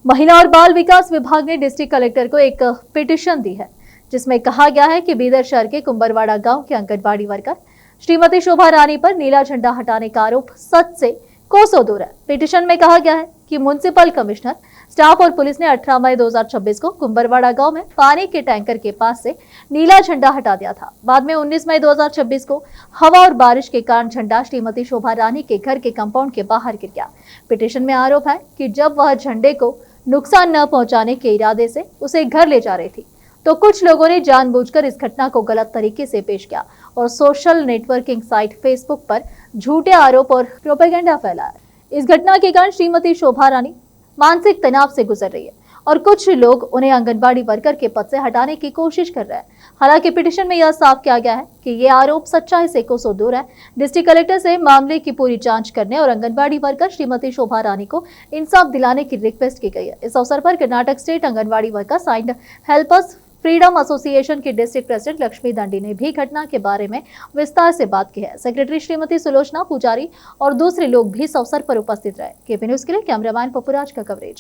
महिला और बाल विकास विभाग ने डिस्ट्रिक्ट कलेक्टर को एक पिटीशन दी है, जिसमें कहा गया है कि बीदर शहर के कुंबरवाड़ा गांव के आंगनबाड़ी वर्कर श्रीमती शोभा रानी पर नीला झंडा हटाने का आरोप सच से कोसों दूर है। पिटीशन में कहा गया है कि म्युनिसिपल कमिश्नर, स्टाफ और पुलिस ने 18 मई 2026 को कुंबरवाड़ा गांव में पानी के टैंकर के पास से नीला झंडा हटा दिया था। बाद में 19 मई 2026 को हवा और बारिश के कारण झंडा श्रीमती शोभा रानी के घर के कंपाउंड के बाहर गिर गया। पिटीशन में आरोप है कि जब वह झंडे को नुकसान न पहुंचाने के इरादे से उसे घर ले जा रही थी, तो कुछ लोगों ने जानबूझकर इस घटना को गलत तरीके से पेश किया और सोशल नेटवर्किंग साइट फेसबुक पर झूठे आरोप और प्रोपेगेंडा फैलाया। इस घटना के कारण श्रीमती शोभा रानी मानसिक तनाव से गुजर रही है और कुछ लोग उन्हें आंगनबाड़ी वर्कर के पद से हटाने की कोशिश कर रहे हैं। हालांकि पिटीशन में यह साफ किया गया है कि ये आरोप सच्चाई से कोसों दूर है। डिस्ट्रिक्ट कलेक्टर से मामले की पूरी जांच करने और आंगनबाड़ी वर्कर श्रीमती शोभा रानी को इंसाफ दिलाने की रिक्वेस्ट की गई है। इस अवसर पर Karnataka state anganwadi workers and helpers freedom association के डिस्ट्रिक्ट प्रेसिडेंट लक्ष्मी दंडी ने भी घटना के बारे में विस्तार से बात की है। सेक्रेटरी श्रीमती सुलोचना पुजारी और दूसरे लोग भी इस अवसर पर उपस्थित रहे। केपी न्यूज के लिए कैमरामैन पपुराज का कवरेज।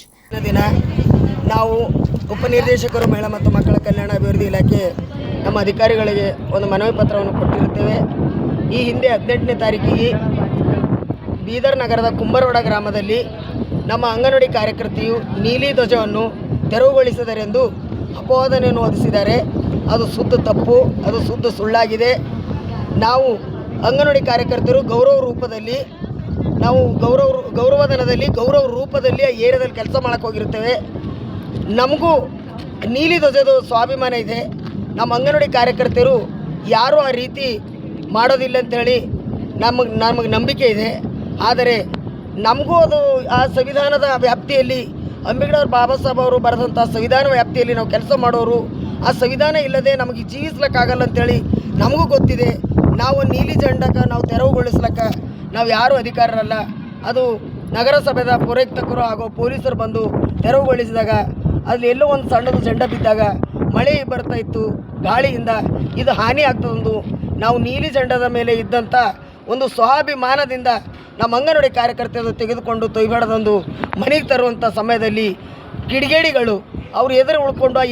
ನಾವು ಉಪನಿರ್ದೇಶಕರು ಮಹಿಳಾ ಮತ್ತು ಮಕ್ಕಳ ಕಲ್ಯಾಣ ಅಭಿವೃದ್ಧಿ ಇಲಾಖೆ ನಮ್ಮ ಅಧಿಕಾರಿಗಳಿಗೆ ಒಂದು ಮನವಿ ಪತ್ರವನ್ನು ಕೊಟ್ಟಿರುತ್ತೇವೆ। ಈ ಹಿಂದೆ 18ನೇ ತಾರೀಕಿಗೆ ಬೀದರ್ ನಗರದ ಕುಂಬರವಾಡ ಗ್ರಾಮದಲ್ಲಿ ನಮ್ಮ ಅಂಗನವಾಡಿ ಕಾರ್ಯಕರ್ತೆಯು ನೀಲಿ ಧ್ವಜವನ್ನು ತೆರವುಗೊಳಿಸಿದರೆಂದು ಅಪವಾದನೆಯನ್ನು ಹೊದಿಸಿದ್ದಾರೆ। ಅದು ಶುದ್ಧ ತಪ್ಪು, ಅದು ಶುದ್ಧ ಸುಳ್ಳಾಗಿದೆ। ನಾವು ಅಂಗನವಾಡಿ ಕಾರ್ಯಕರ್ತರು ಗೌರವಧನದಲ್ಲಿ ಗೌರವ ರೂಪದಲ್ಲಿ ಆ ಏರಿಯಾದಲ್ಲಿ ಕೆಲಸ ಮಾಡಕ್ಕೆ ಹೋಗಿರ್ತೇವೆ। ನಮಗೂ ನೀಲಿ ಧ್ವಜದ ಸ್ವಾಭಿಮಾನ ಇದೆ। ನಮ್ಮ ಅಂಗನವಾಡಿ ಕಾರ್ಯಕರ್ತರು ಯಾರೂ ಆ ರೀತಿ ಮಾಡೋದಿಲ್ಲ ಅಂತೇಳಿ ನಮಗೆ ನಂಬಿಕೆ ಇದೆ। ಆದರೆ ನಮಗೂ ಅದು ಆ ಸಂವಿಧಾನದ ವ್ಯಾಪ್ತಿಯಲ್ಲಿ ಅಂಬೇಡ್ಕರ್ ಬಾಬಾ ಸಾಹೇಬ್ ಅವರು ಬರೆದಂಥ ಸಂವಿಧಾನ ವ್ಯಾಪ್ತಿಯಲ್ಲಿ ನಾವು ಕೆಲಸ ಮಾಡೋರು, ಆ ಸಂವಿಧಾನ ಇಲ್ಲದೆ ನಮಗೆ ಜೀವಿಸ್ಲಿಕ್ಕಾಗಲ್ಲ ಅಂತೇಳಿ ನಮಗೂ ಗೊತ್ತಿದೆ। ನಾವು ನೀಲಿ ಜೆಂಡಕ್ಕೆ ನಾವು ತೆರವುಗೊಳಿಸ್ಲಿಕ್ಕೆ ನಾವು ಯಾರೂ ಅಧಿಕಾರರಲ್ಲ। ಅದು ನಗರಸಭೆದ ಪೌರಾಯುಕ್ತರು ಹಾಗೂ ಪೊಲೀಸರು ಬಂದು ತೆರವುಗೊಳಿಸಿದಾಗ ಅಲ್ಲಿ ಎಲ್ಲೋ ಒಂದು ಸಣ್ಣದು ಜೆಂಡ ಬಿದ್ದಾಗ ಮಳೆ ಬರ್ತಾ ಇತ್ತು, ಗಾಳಿಯಿಂದ ಇದು ಹಾನಿ ಆಗ್ತದೊಂದು ನಾವು ನೀಲಿ ಜೆಂಡದ ಮೇಲೆ ಇದ್ದಂಥ ಒಂದು ಸ್ವಾಭಿಮಾನದಿಂದ ನಮ್ಮ ಅಂಗನವಾಡಿ ಕಾರ್ಯಕರ್ತರು ತೆಗೆದುಕೊಂಡು ತೊಯ್ಬೇಡದೊಂದು ಮನೆಗೆ ತರುವಂಥ ಸಮಯದಲ್ಲಿ ಕಿಡಿಗೇಡಿಗಳು ಅವರು ಎದುರು ಉಳ್ಕೊಂಡು ಆ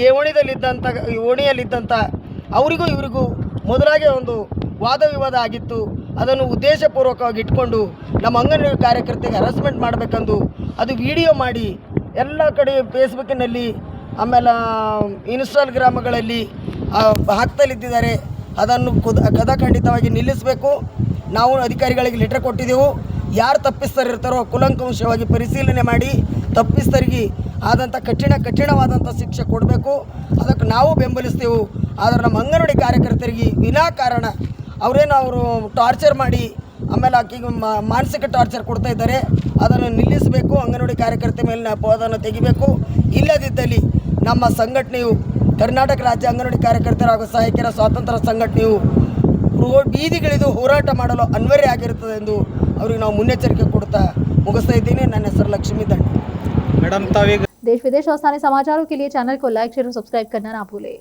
ಓಣಿಯಲ್ಲಿದ್ದಂಥ ಅವರಿಗೂ ಇವರಿಗೂ ಮೊದಲಾಗೆ ಒಂದು ವಾದ ವಿವಾದ ಆಗಿತ್ತು। ಅದನ್ನು ಉದ್ದೇಶಪೂರ್ವಕವಾಗಿ ಇಟ್ಕೊಂಡು ನಮ್ಮ ಅಂಗನವಾಡಿ ಕಾರ್ಯಕರ್ತೆಗೆ ಹರಾಸ್ಮೆಂಟ್ ಮಾಡಬೇಕೆಂದು ಅದು ವಿಡಿಯೋ ಮಾಡಿ ಎಲ್ಲ ಕಡೆ ಫೇಸ್ಬುಕ್ಕಿನಲ್ಲಿ ಆಮೇಲೆ ಇನ್ಸ್ಟಾಗ್ರಾಮ್ಗಳಲ್ಲಿ ಹಾಕ್ತಲಿದ್ದಾರೆ। ಅದನ್ನು ಖಂಡಿತವಾಗಿ ನಿಲ್ಲಿಸಬೇಕು। ನಾವು ಅಧಿಕಾರಿಗಳಿಗೆ ಲೆಟರ್ ಕೊಟ್ಟಿದ್ದೆವು। ಯಾರು ತಪ್ಪಿಸ್ತರಿರ್ತಾರೋ ಕುಲಂಕುಷವಾಗಿ ಪರಿಶೀಲನೆ ಮಾಡಿ ತಪ್ಪಿಸ್ತರಿಗೆ ಆದಂಥ ಕಠಿಣವಾದಂಥ ಶಿಕ್ಷೆ ಕೊಡಬೇಕು। ಅದಕ್ಕೆ ನಾವು ಬೆಂಬಲಿಸ್ತೇವೆ। ಆದರೆ ನಮ್ಮ ಅಂಗನವಾಡಿ ಕಾರ್ಯಕರ್ತರಿಗೆ ವಿನಾಕಾರಣ ಅವರು ಟಾರ್ಚರ್ ಮಾಡಿ ಆಮೇಲೆ ಆಕೆಗೆ ಮಾನಸಿಕ ಟಾರ್ಚರ್ ಕೊಡ್ತಾ ಇದ್ದಾರೆ। ಅದನ್ನು ನಿಲ್ಲಿಸಬೇಕು। ಅಂಗನವಾಡಿ ಕಾರ್ಯಕರ್ತೆ ಮೇಲಿನ ಅಪವಾದವನ್ನು ತೆಗಿಬೇಕು। ಇಲ್ಲದಿದ್ದಲ್ಲಿ ನಮ್ಮ ಸಂಘಟನೆಯು ಕರ್ನಾಟಕ ರಾಜ್ಯ ಅಂಗನವಾಡಿ ಕಾರ್ಯಕರ್ತರ ಹಾಗೂ ಸಹಾಯಕಿಯರ ಸ್ವಾತಂತ್ರ್ಯ ಸಂಘಟನೆಯು ಬೀದಿಗಿಳಿದು ಹೋರಾಟ ಮಾಡಲು ಅನಿವಾರ್ಯ ಆಗಿರುತ್ತದೆ ಎಂದು ಅವರಿಗೆ ನಾವು ಮುನ್ನೆಚ್ಚರಿಕೆ ಕೊಡ್ತಾ ಮುಗಿಸ್ತಾ ಇದ್ದೀನಿ। ನನ್ನ ಹೆಸರು लक्ष्मी दंडी। देश विदेश और स्थानीय समाचारों के लिए चैनल को लाइक, शेयर और सब्सक्राइब करना ना भूलें।